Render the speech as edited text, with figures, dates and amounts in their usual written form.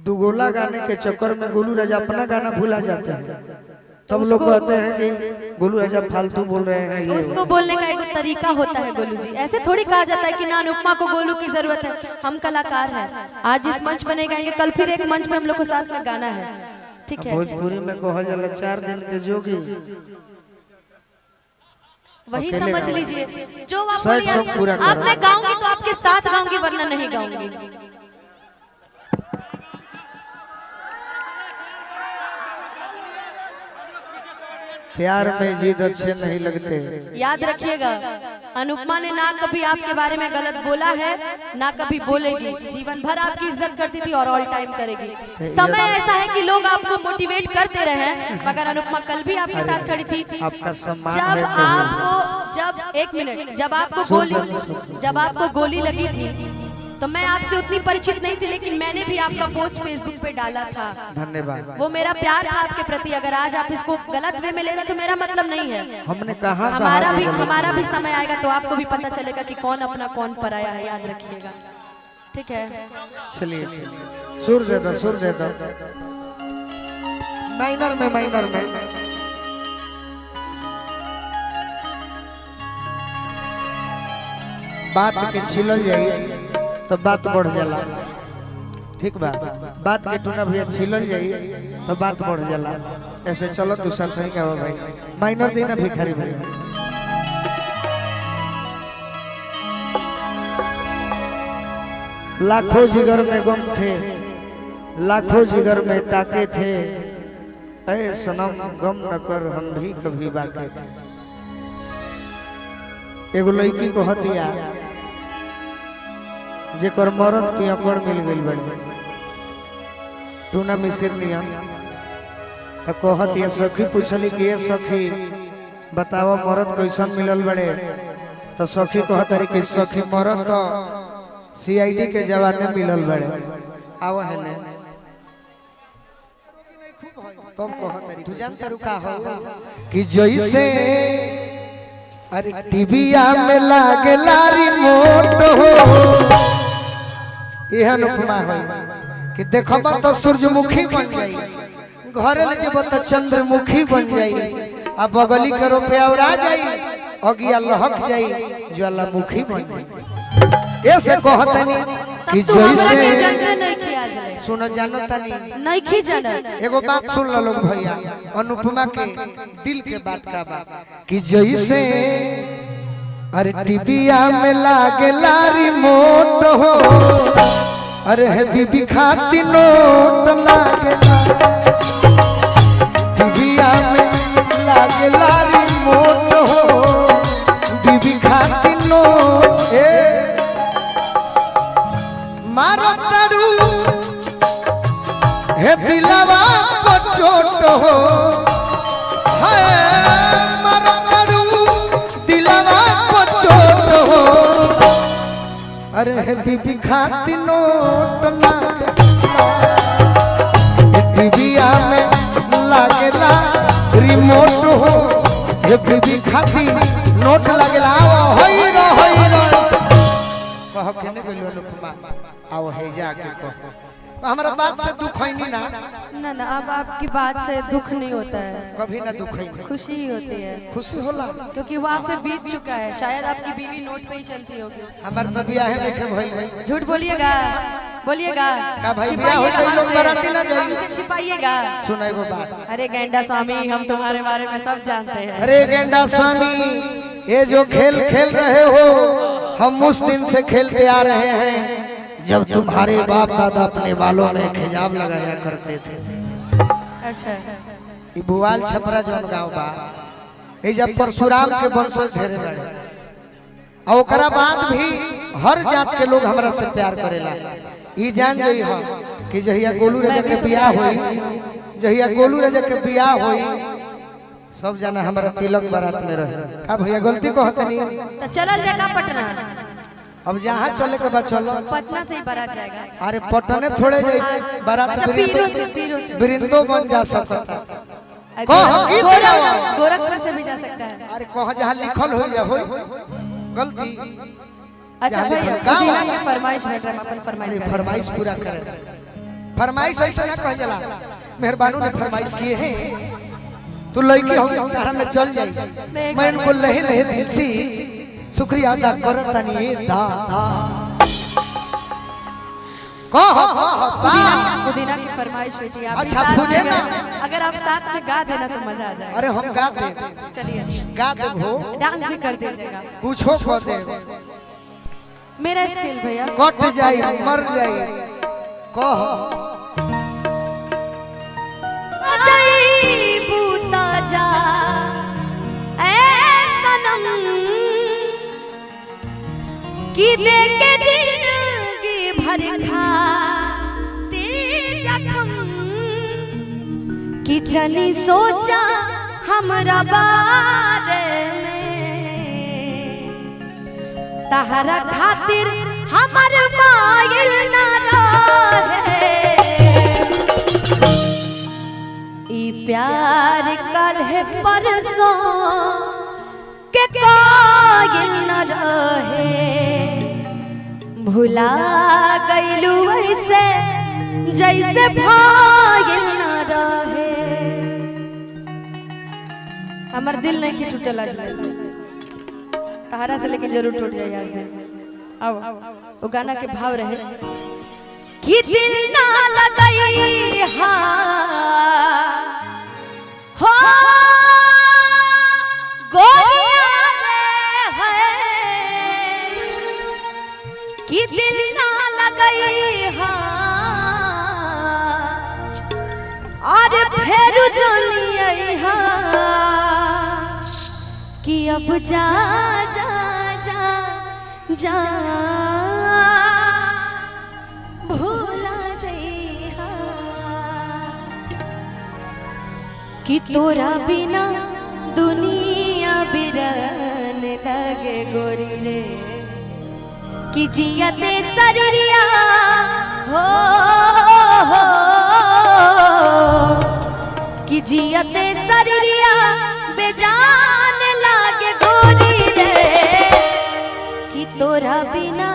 दुगोला गाने के चक्कर में गोलू राजा अपना गाना भूला जाते हैं। तब लोग कहते हैं कि गोलू राजा फालतू बोल रहे हैं। ये उसको बोलने का एक तरीका होता है गोलू जी, ऐसे थोड़ी कहा जाता है कि ना अनुपमा को गोलू की जरूरत है। हम कलाकार हैं, आज इस मंच पर नहीं गाएंगे, कल फिर एक मंच में हम लोग को साथ में गाना है, ठीक है। भोजपुरी में कहा जाला 4 दिन के जोगी, वही समझ लीजिए। जो आप पूरा अब मैं गाऊंगी तो आपके साथ गाऊंगी, वरना नहीं गाऊंगी। प्यार में जिद अच्छे नहीं लगते। याद रखिएगा, अनुपमा ने ना कभी आपके बारे में गलत बोला है, ना कभी बोलेगी। जीवन भर आपकी इज्जत करती थी और ऑल टाइम करेगी। समय ऐसा है कि लोग आपको मोटिवेट करते रहे, मगर अनुपमा कल भी आपके साथ खड़ी थी। आपका सम्मान जब है। आपको जब आपको गोली लगी थी तो मैं आपसे उतनी परिचित नहीं थी, लेकिन मैंने भी आपका पोस्ट फेसबुक पे डाला था। धन्यवाद। वो मेरा प्यार था आपके प्रति। अगर आज आप इसको गलत वे में ले रहे तो मेरा मतलब नहीं है। हमने कहा हमारा भी समय आएगा तो आपको भी पता चलेगा कि कौन अपना कौन पराया है। याद रखिएगा, ठीक है। चलिए सुर दे दो माइनर में बात के छिलल जाई तो बात बढ़ जाला, ठीक बा। बात के टूना भैया छिलल जाई तो बात बढ़ जाला। ऐसे चलो दूसरा सही का भाई माइनर देना भिखारी भाई। लाखों जिगर में गम थे, लाखों जिगर में टाके थे, ऐ सनम गम न कर हम भी कभी बाके थे। एगो लड़की को हतिया जेकर मरद पियकड़ मिल गई बड़ी टूना मिसिर नियम तो कहतिया सखी पूछली कि ये सखी बताओ मरद कैसन मिलल बड़े। तो सखी कहतरी कि सखी मरद तो सीआईडी के जवान मिलल बड़े। आवा है ने तुम कहतरी तू जानता रुका हो कि जैसे अरे टीवीया में लागेला रिमोट हो, यह अनुपमा है कि देखबा तो सूरजमुखी बन जाई, घरे ले जब तो चंद्रमुखी बन जाई, आ बगली के रुपया उड़ा जाई, अगिया लहक जाई, ज्वालामुखी बन जाई। ऐसे कहतनी कि जैसे सुनो जानतानी नहीं खी जाना। एगो बात सुन लो लोग भैया, अनुपमा के दिल के बात का बात कि जैसे अरे टीवीया में लागेला रिमोट हो, अरे है बीबी खाती नोट लागेला, टीवीया में लागेला रिमोट हो, बीबी खाती नोट मारो तारू हे दिलवा को चोट हो, है मारो तारू दिलवा को चोट हो, अरे हे बीबी खाती नोट लागेला, टीवीया में लागेला रिमोट हो, हे बीबी खाती नोट लागेला। होई रो कह केने गइलो अनुपमा आओ हे जाके कहो। हमारा बात से दुख है नहीं ना ना अब आपकी बात से दुख नहीं होता है, कभी ना दुख है, खुशी ही होती है। खुशी होला क्योंकि वहाँ पे बीत चुका है। शायद आपकी बीवी नोट पे ही चलती होगी। हमार तो बियाह है देखे भइल। झूठ बोलिएगा का भाई बियाह हो तो लोग बराती ना जाई, हमसे छिपाइएगा। सुन एगो बात, अरे गेंडा स्वामी हम तुम्हारे बारे में सब जानते हैं। अरे गेंडा स्वामी ये जो खेल खेल रहे हो हम उस दिन से खेलते आ रहे हैं जब तुम्हारे बाप दादा अपने बालों में खिजाब लगाया करते थे। अच्छा ई बुआल छपरा जौन गाँव बा, ये जब परशुराम के वंशज ढेरे बड़े, और ओकरा बाद भी हर जात के लोग हमरा से प्यार करेला। ई जान जई हो कि जहिया गोलू राजा के बियाह होई, जहिया गोलू राजा के बियाह होई, सब जना हमारा तिलक बारात में रहे। का भैया गलती कहतनी तो चलल जाएगा पटना। अब जहाँ चले के बाद चलो, पटना से ही बारात जाएगा। अरे पटने थोड़े जाई बारात पीरो से बिरिंदो बन जा सकता। गोरखपुर से भी जा सकता है। अरे कहाँ जहाँ लिखल हो जा होई गलती। अच्छा भैया फरमाइश भेज रहा, अपन फरमाइश फरमाइश पूरा करे। फरमाइश ऐसा ना कह जला मेहरबानों ने फरमाइश किए हैं तो लड़की हो तारा में चल जाई मैं इनको लहे लहे दिल से शुक्रिया अदा करता नहीं दादा कहो पुदीना की फरमाइश हुई थी आप अच्छा पुदीना अगर आप साथ में गा देना तो मजा आ जाएगा। अरे हम गा दे चलिए गा दे हो डांस भी कर दीजिएगा कुछ हो कह दे मेरा स्किल भैया कट जाई मर जाई कह जाई बूता जा ऐ सनम की दे के जिंदगी भर खा तेरे जख्म कि जनी सोचा हमरा बारे में तहरा खातिर हमर मायल ना रहे ई प्यार कल है परसों के कायल न रहे भुला गईलू ऐसे जैसे भागिल न रहे हमर दिल नहीं की टूटे लाज तहरा से लेकिन जरूर टूट जाए आज से अब वो गाना के भाव रहे कि दिल ना लगई हा हो गोरिया रे है कि दिल ना लगई हा और फिर जलिए हा कि अब जा जा जा जा भूला जइहा कि तोरा बिना दुनिया बिरन लगे गोरी रे कि जियते शरीरिया हो कि जियते शरीरिया बेजान लागे गोरी रे कि तोरा बिना